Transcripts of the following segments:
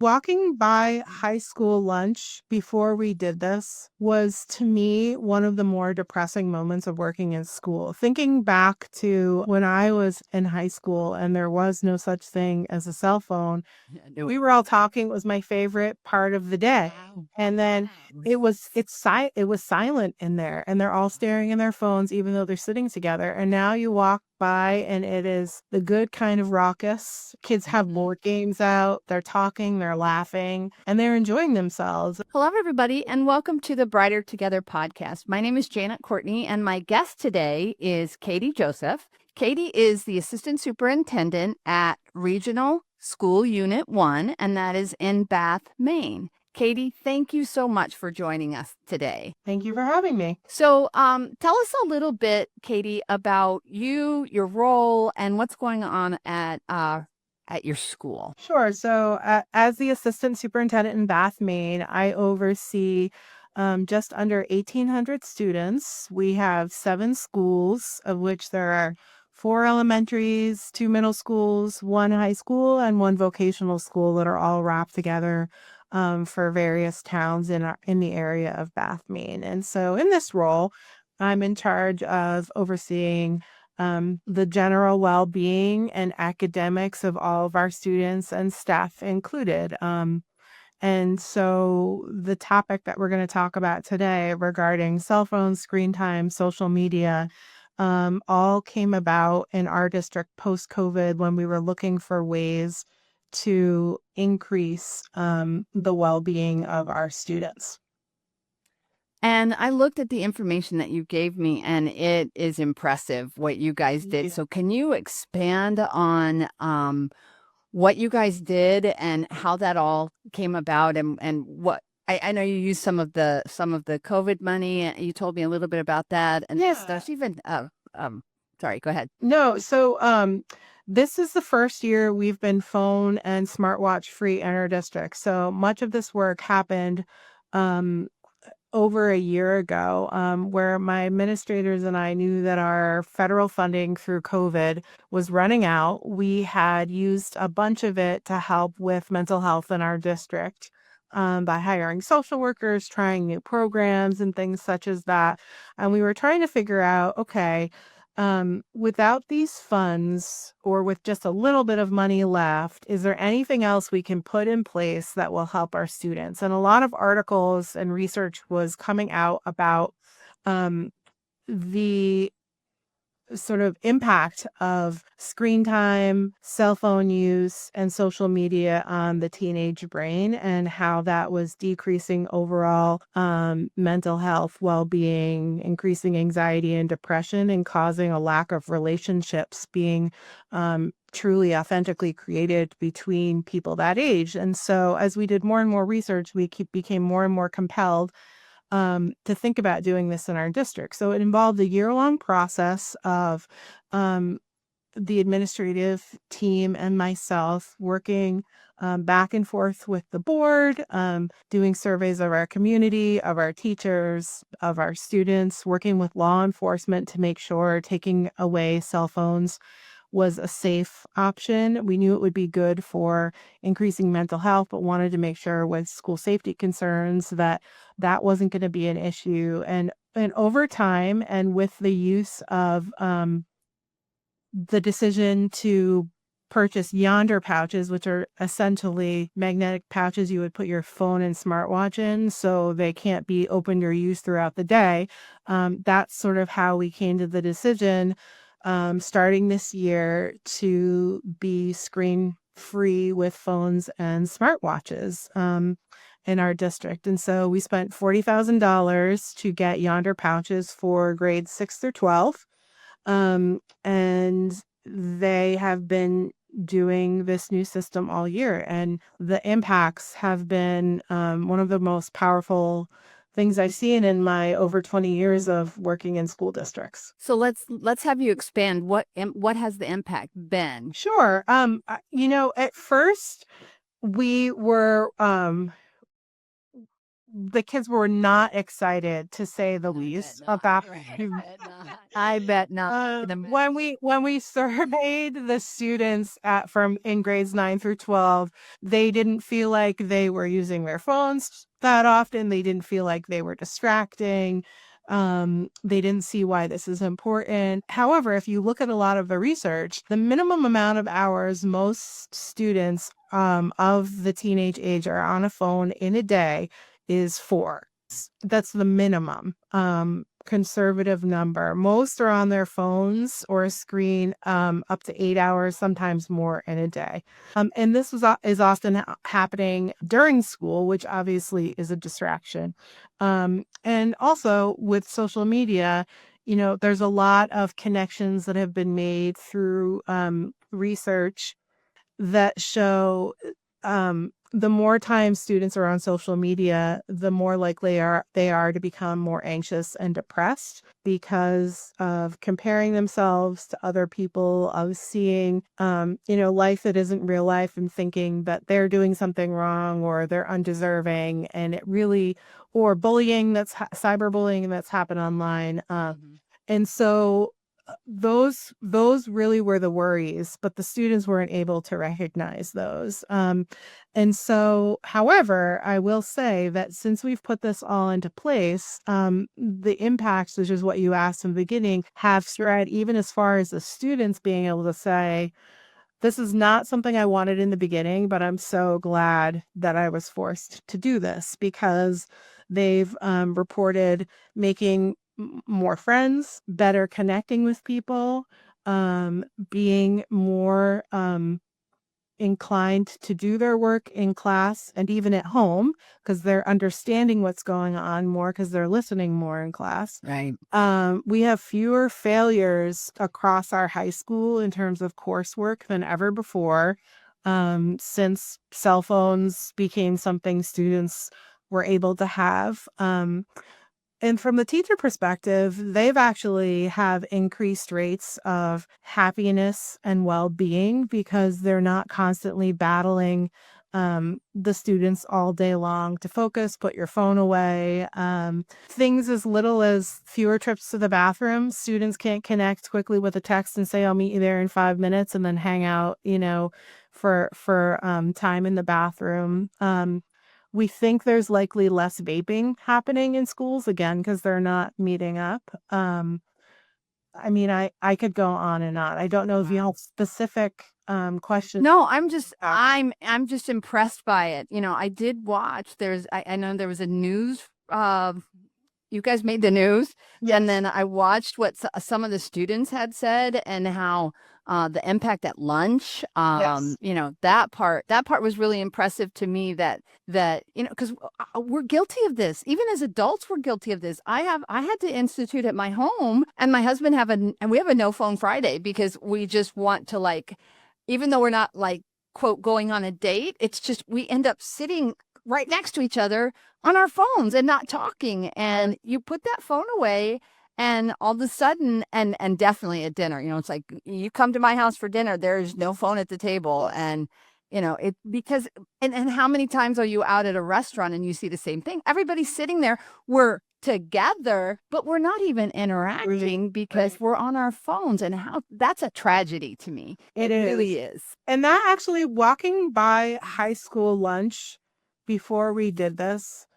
Walking by high school lunch before we did this was, to me, one of the more depressing moments of working in school. Thinking back to when I was in high school and there was no such thing as a cell phone, I knew it. we were all talking was my favorite part of the day. Wow. And then it was silent in there, and they're all staring in their phones even though they're sitting together. And now you walk by and it is the good kind of raucous. Kids have Mhm. board games out, they're talking, they're laughing, and they're enjoying themselves. Hello, everybody, and welcome to the Brighter Together podcast. My name is Janet Courtney, and my guest today is Katie Joseph. Katie is the assistant superintendent at Regional School Unit 1, and that is in Bath, Maine. Katie, thank you so much for joining us today. Thank you for having me. So, tell us a little bit, Katie, about you, your role, and what's going on at your school. Sure. So, as the assistant superintendent in Bath, Maine, I oversee just under 1,800 students. We have 7 schools, of which there are 4 elementaries, 2 middle schools, 1 high school, and 1 vocational school that are all wrapped together for various towns in the area of Bath, Maine. And so, in this role, I'm in charge of overseeing the general well-being and academics of all of our students and staff included. And so the topic that we're going to talk about today regarding cell phones, screen time, social media, all came about in our district post-COVID when we were looking for ways to increase the well-being of our students. And I looked at the information that you gave me, and it is impressive what you guys did. Yeah. So, can you expand on what you guys did and how that all came about, and what I know you used some of the COVID money. You told me a little bit about that, and Yeah. there's even sorry, go ahead. No, so this is the first year we've been phone and smartwatch free in our district. So much of this work happened um over a year ago, where my administrators and I knew that our federal funding through COVID was running out. We had used a bunch of it to help with mental health in our district, by hiring social workers, trying new programs, and things such as that. And we were trying to figure out, okay, without these funds or with just a little bit of money left, is there anything else we can put in place that will help our students? And a lot of articles and research was coming out about the sort of impact of screen time, cell phone use, and social media on the teenage brain, and how that was decreasing overall mental health, well-being, increasing anxiety and depression, and causing a lack of relationships being truly authentically created between people that age. And so as we did more and more research, became more and more compelled to think about doing this in our district. So it involved a year-long process of um, the administrative team and myself working back and forth with the board, doing surveys of our community, of our teachers, of our students, working with law enforcement to make sure taking away cell phones was a safe option. We knew it would be good for increasing mental health, but wanted to make sure with school safety concerns that that wasn't going to be an issue. And over time, and with the use of the decision to purchase yonder pouches, which are essentially magnetic pouches you would put your phone and smartwatch in so they can't be opened or used throughout the day. That's sort of how we came to the decision, starting this year, to be screen free with phones and smartwatches in our district. And so we spent $40,000 to get yonder pouches for grades 6 through 12. And they have been doing this new system all year, and the impacts have been one of the most powerful things I've seen in my over 20 years of working in school districts. So let's have you expand. What has the impact been? Sure. At first we were the kids were not excited, to say the least, about I bet not. when we surveyed the students from in grades 9 through 12, they didn't feel like they were using their phones that often. They didn't feel like they were distracting. They didn't see why this is important. However, if you look at a lot of the research, the minimum amount of hours most students of the teenage age are on a phone in a day is 4. That's the minimum conservative number. Most are on their phones or a screen up to 8 hours, sometimes more in a day. And this is often happening during school, which obviously is a distraction. And also with social media, there's a lot of connections that have been made through research that show the more time students are on social media, the more likely they are to become more anxious and depressed because of comparing themselves to other people, of seeing life that isn't real life and thinking that they're doing something wrong or they're undeserving, and it really, or bullying cyberbullying that's happened online. And so those really were the worries, but the students weren't able to recognize those. And so, however, I will say that since we've put this all into place, the impacts, which is what you asked in the beginning, have spread even as far as the students being able to say, this is not something I wanted in the beginning, but I'm so glad that I was forced to do this, because they've reported making more friends, better connecting with people, being more inclined to do their work in class and even at home, because they're understanding what's going on more because they're listening more in class. Right. We have fewer failures across our high school in terms of coursework than ever before, since cell phones became something students were able to have. And from the teacher perspective, they've actually have increased rates of happiness and well-being because they're not constantly battling the students all day long to focus, put your phone away. Things as little as fewer trips to the bathroom. Students can't connect quickly with a text and say, I'll meet you there in 5 minutes, and then hang out, for time in the bathroom. We think there's likely less vaping happening in schools, again, because they're not meeting up. I mean, I could go on and on. I don't know if you have specific questions. No, I'm just impressed by it. I did watch. I know there was a news. You guys made the news, and then I watched what some of the students had said and how the impact at lunch. That part was really impressive to me. That because we're guilty of this. Even as adults, we're guilty of this. I had to institute at my home, and my husband and we have a no phone Friday because we just want to, even though we're not quote going on a date, it's just we end up sitting right next to each other on our phones and not talking. And you put that phone away, and all of a sudden, and definitely at dinner, it's like you come to my house for dinner, there's no phone at the table. And because how many times are you out at a restaurant and you see the same thing? Everybody's sitting there, we're together, but we're not even interacting because we're on our phones. And that's a tragedy to me. It really is. And that actually, walking by high school lunch before we did this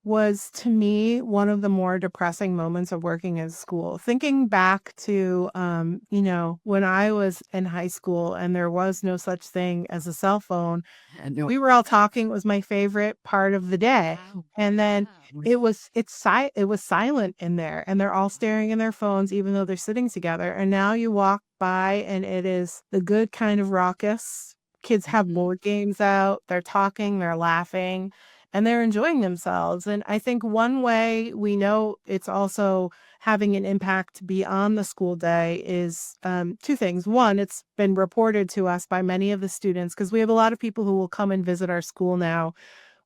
was, to me, one of the more depressing moments of working in school. Thinking back to, when I was in high school and there was no such thing as a cell phone, we were all talking. It was my favorite part of the day. And then it was silent in there, and they're all staring in their phones, even though they're sitting together. And now you walk by and it is the good kind of raucous. Kids have board games out, they're talking, they're laughing, and they're enjoying themselves. And I think one way we know it's also having an impact beyond the school day is 2 things. One, it's been reported to us by many of the students, because we have a lot of people who will come and visit our school now,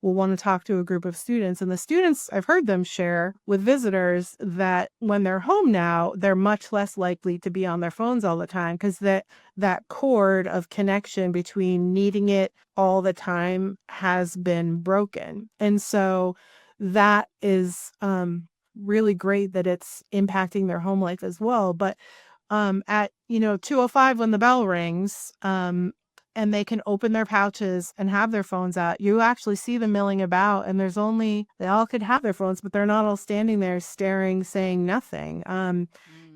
will want to talk to a group of students. And the students, I've heard them share with visitors that when they're home now, they're much less likely to be on their phones all the time, because that cord of connection between needing it all the time has been broken. And so that is really great that it's impacting their home life as well. But at 2:05 when the bell rings, and they can open their pouches and have their phones out, you actually see them milling about, and they all could have their phones, but they're not all standing there staring, saying nothing.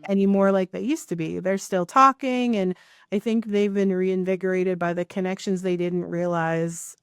Anymore like they used to be. They're still talking, and I think they've been reinvigorated by the connections they didn't realize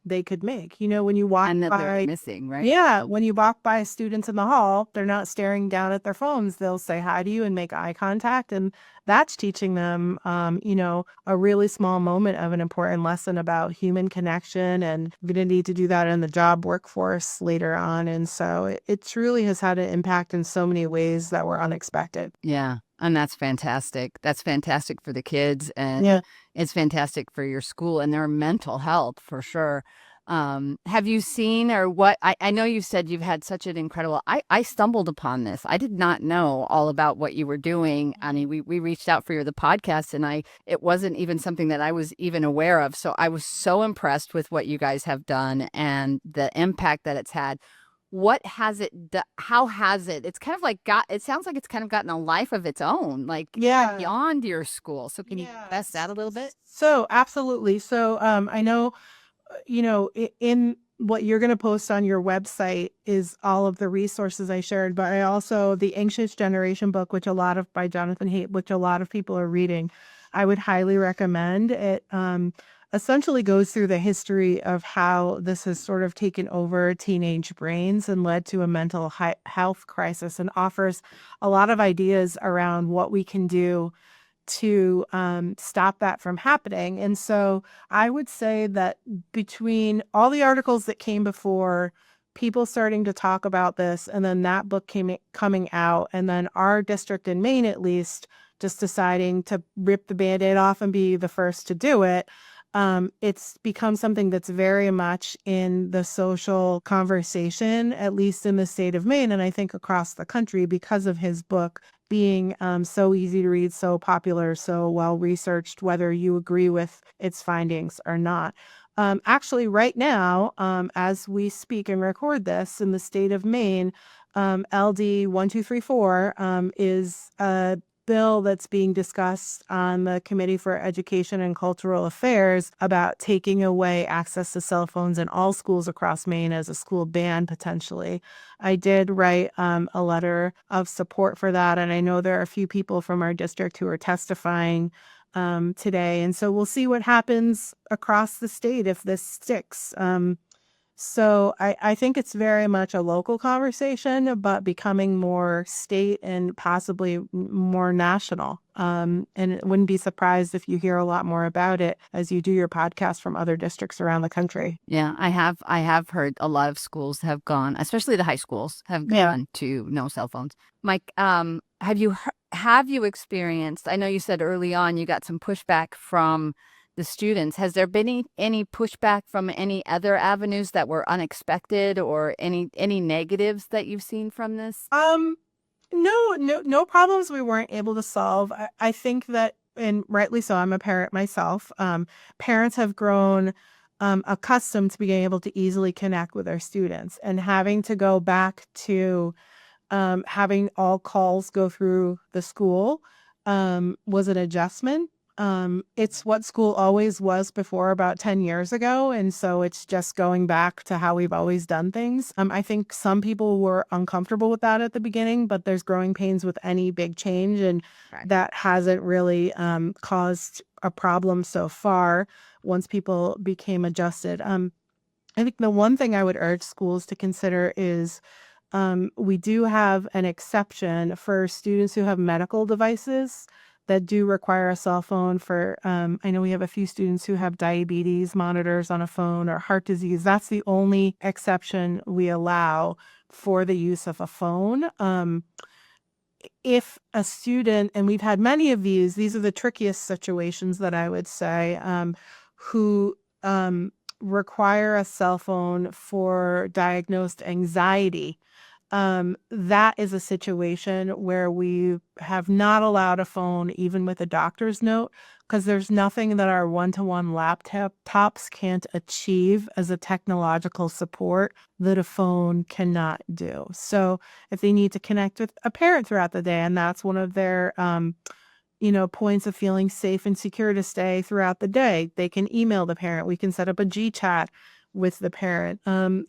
they could make. When you walk And that they're by, missing, right? yeah, when you walk by students in the hall, they're not staring down at their phones. They'll say hi to you and make eye contact, and that's teaching them, a really small moment of an important lesson about human connection. And we're going to need to do that in the job workforce later on. And so it truly has had an impact in so many ways that were unexpected. Yeah. And that's fantastic. That's fantastic for the kids, and Yeah. it's fantastic for your school and their mental health for sure. Have you seen or what? I know you said you've had such an incredible. I stumbled upon this. I did not know all about what you were doing. I mean, we reached out for the podcast, and it wasn't even something that I was even aware of. So I was so impressed with what you guys have done and the impact that it's had. What has it how has it it's kind of like it sounds like it's kind of gotten a life of its own, like Yeah. beyond your school. So can you Yeah. discuss that a little bit? So absolutely. So I know, in what you're going to post on your website is all of the resources I shared, but I also the Anxious Generation book, by Jonathan Haidt, which a lot of people are reading. I would highly recommend it. Essentially goes through the history of how this has sort of taken over teenage brains and led to a mental health crisis, and offers a lot of ideas around what we can do to stop that from happening. And so I would say that between all the articles that came before, people starting to talk about this, and then that book coming out, and then our district in Maine, at least, just deciding to rip the Band-Aid off and be the first to do it, it's become something that's very much in the social conversation, at least in the state of Maine, and I think across the country, because of his book being so easy to read, so popular, so well researched, whether you agree with its findings or not. Actually, right now, as we speak and record this in the state of Maine, LD 1234 is a bill that's being discussed on the Committee for Education and Cultural Affairs about taking away access to cell phones in all schools across Maine as a school ban, potentially. I did write a letter of support for that, and I know there are a few people from our district who are testifying today. And so we'll see what happens across the state if this sticks. So I think it's very much a local conversation, but becoming more state and possibly more national. And it wouldn't be surprised if you hear a lot more about it as you do your podcast from other districts around the country. Yeah, I have heard a lot of schools have gone, especially the high schools have Yeah. gone to no cell phones. Mike, have you experienced, I know you said early on you got some pushback from the students. Has there been any pushback from any other avenues that were unexpected, or any negatives that you've seen from this? No problems we weren't able to solve. I think that, and rightly so, I'm a parent myself. Parents have grown accustomed to being able to easily connect with their students, and having to go back to having all calls go through the school was an adjustment. It's what school always was before about 10 years ago. And so it's just going back to how we've always done things. I think some people were uncomfortable with that at the beginning, but there's growing pains with any big change. And Right. that hasn't really caused a problem so far once people became adjusted. I think the one thing I would urge schools to consider is we do have an exception for students who have medical devices that do require a cell phone for, I know we have a few students who have diabetes monitors on a phone, or heart disease. That's the only exception we allow for the use of a phone. If a student, and we've had many of these are the trickiest situations that I would say, who require a cell phone for diagnosed anxiety. that is a situation where we have not allowed a phone even with a doctor's note, because there's nothing that our one-to-one laptops can't achieve as a technological support that a phone cannot do. So if they need to connect with a parent throughout the day, and that's one of their points of feeling safe and secure to stay throughout the day, they can email the parent. We can set up a G chat with the parent.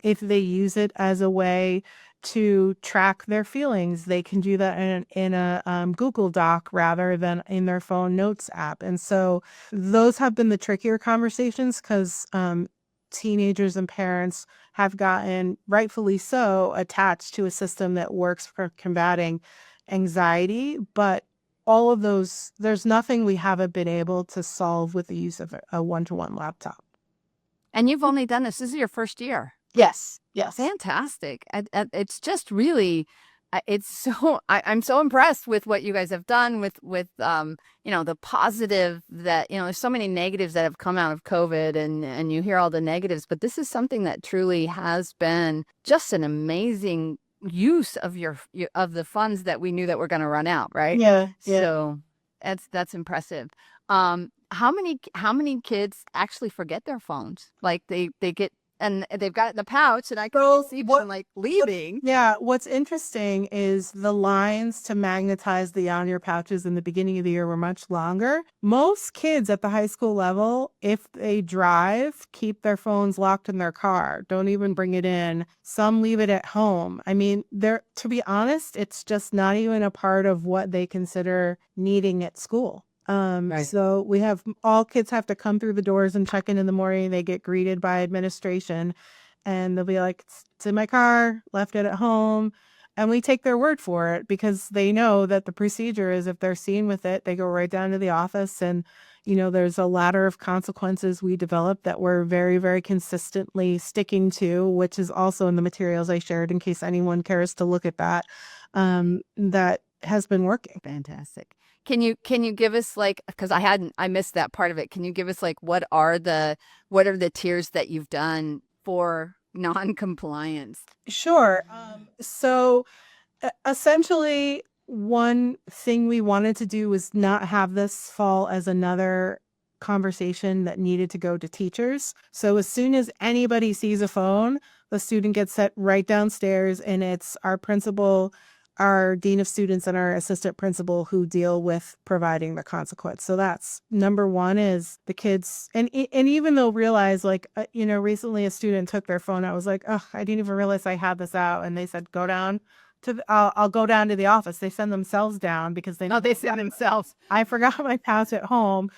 If they use it as a way to track their feelings, they can do that in a Google Doc rather than in their phone notes app. And so those have been the trickier conversations, because teenagers and parents have gotten, rightfully so, attached to a system that works for combating anxiety. But all of those, there's nothing we haven't been able to solve with the use of a one-to-one laptop. And you've only done this. This is your first year. Yes. Yes. Fantastic. It's just really, I'm so impressed with what you guys have done with the positive that, there's so many negatives that have come out of COVID, and you hear all the negatives, but this is something that truly has been just an amazing use of of the funds that we knew that were going to run out, right? Yeah. So that's impressive. How many kids actually forget their phones? Like they get, and they've got it in the pouch, and I can see them like leaving. Yeah, what's interesting is the lines to magnetize the on-ear pouches in the beginning of the year were much longer. Most kids at the high school level, if they drive, keep their phones locked in their car, don't even bring it in. Some leave it at home. I mean, to be honest, it's just not even a part of what they consider needing at school. Right. So we have, all kids have to come through the doors and check in the morning. They get greeted by administration, and they'll be like, it's in my car, left it at home. And we take their word for it, because they know that the procedure is, if they're seen with it, they go right down to the office. And, there's a ladder of consequences we developed that we're very, very consistently sticking to, which is also in the materials I shared in case anyone cares to look at that. That has been working. Fantastic. Can you give us, like, because I missed that part of it. Can you give us, like, what are the tiers that you've done for non-compliance? Sure. So essentially, one thing we wanted to do was not have this fall as another conversation that needed to go to teachers. So as soon as anybody sees a phone, the student gets set right downstairs, and it's our principal, our dean of students, and our assistant principal who deal with providing the consequence. So that's number one, is the kids. And even they'll realize, like, recently a student took their phone. I was like, oh, I didn't even realize I had this out. And they said, go down to I'll go down to the office. They send themselves down because they send themselves. I forgot my pouch at home.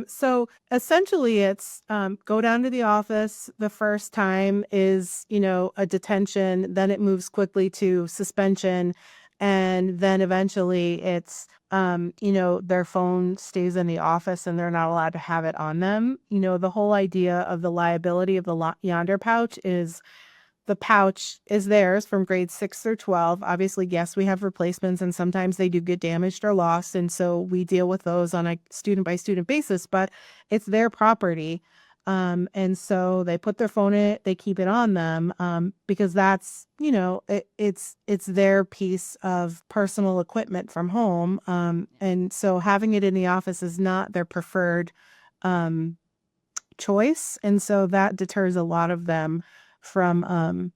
So essentially it's go down to the office. The first time is, a detention. Then it moves quickly to suspension. And then eventually it's, their phone stays in the office and they're not allowed to have it on them. The whole idea of the liability of the Yonder pouch is, the pouch is theirs from grades 6 through 12. Obviously, yes, we have replacements, and sometimes they do get damaged or lost. And so we deal with those on a student by student basis, but it's their property. And so they put their phone in it, they keep it on them, because that's, it's their piece of personal equipment from home. And so having it in the office is not their preferred choice. And so that deters a lot of them from,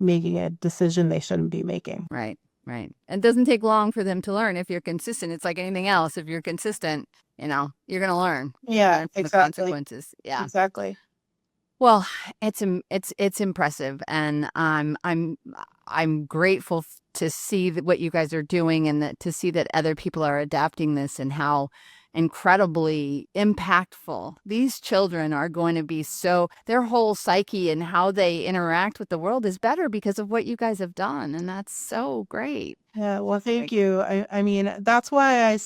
making a decision they shouldn't be making. Right. It doesn't take long for them to learn. If you're consistent, it's like anything else. If you're consistent, you're going to learn. Yeah, the exactly. consequences. Yeah, exactly. Well, it's impressive, and I'm grateful to see what you guys are doing, and to see that other people are adapting this, and how incredibly impactful these children are going to be. So their whole psyche and how they interact with the world is better because of what you guys have done, and that's so great. Yeah, well, thank you. I mean, that's why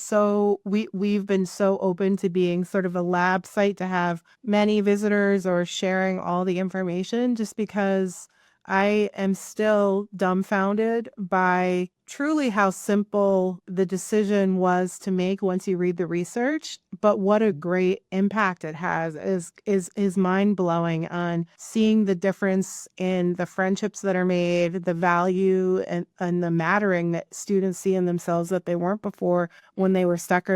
we've been so open to being sort of a lab site, to have many visitors or sharing all the information, just because I am still dumbfounded by truly how simple the decision was to make once you read the research, but what a great impact it has is mind-blowing on seeing the difference in the friendships that are made, the value and the mattering that students see in themselves that they weren't before when they were stuck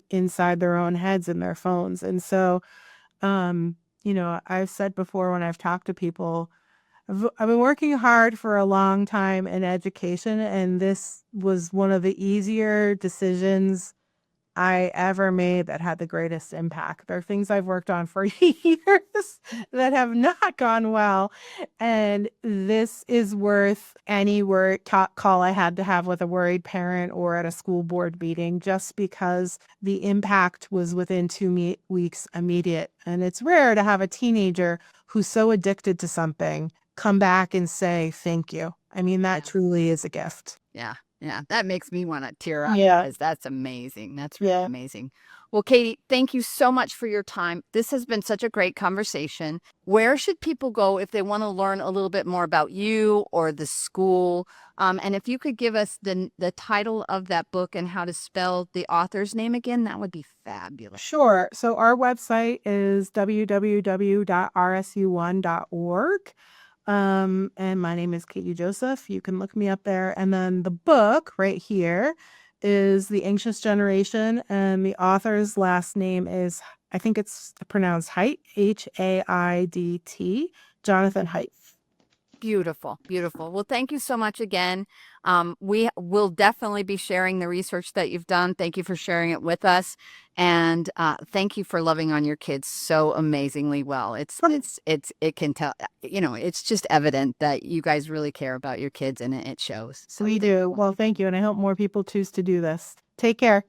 inside their own heads and their phones. And so, I've said before when I've talked to people, I've been working hard for a long time in education, and this was one of the easier decisions I ever made that had the greatest impact. There are things I've worked on for years that have not gone well. And this is worth any call I had to have with a worried parent or at a school board meeting, just because the impact was within 2 weeks immediate. And it's rare to have a teenager who's so addicted to something come back and say, thank you. I mean, that truly is a gift. Yeah. Yeah. That makes me want to tear up Yeah. because that's amazing. That's really amazing. Well, Katie, thank you so much for your time. This has been such a great conversation. Where should people go if they want to learn a little bit more about you or the school? And if you could give us the title of that book and how to spell the author's name again, that would be fabulous. Sure. So our website is www.rsu1.org. And my name is Katie Joseph. You can look me up there. And then the book right here is The Anxious Generation. And the author's last name is, I think it's pronounced Haidt, Haidt, Jonathan Haidt. Beautiful, beautiful. Well, thank you so much again. We will definitely be sharing the research that you've done. Thank you for sharing it with us, and thank you for loving on your kids so amazingly well. It can tell, it's just evident that you guys really care about your kids, and it shows. So we do. Well, thank you, and I hope more people choose to do this. Take care.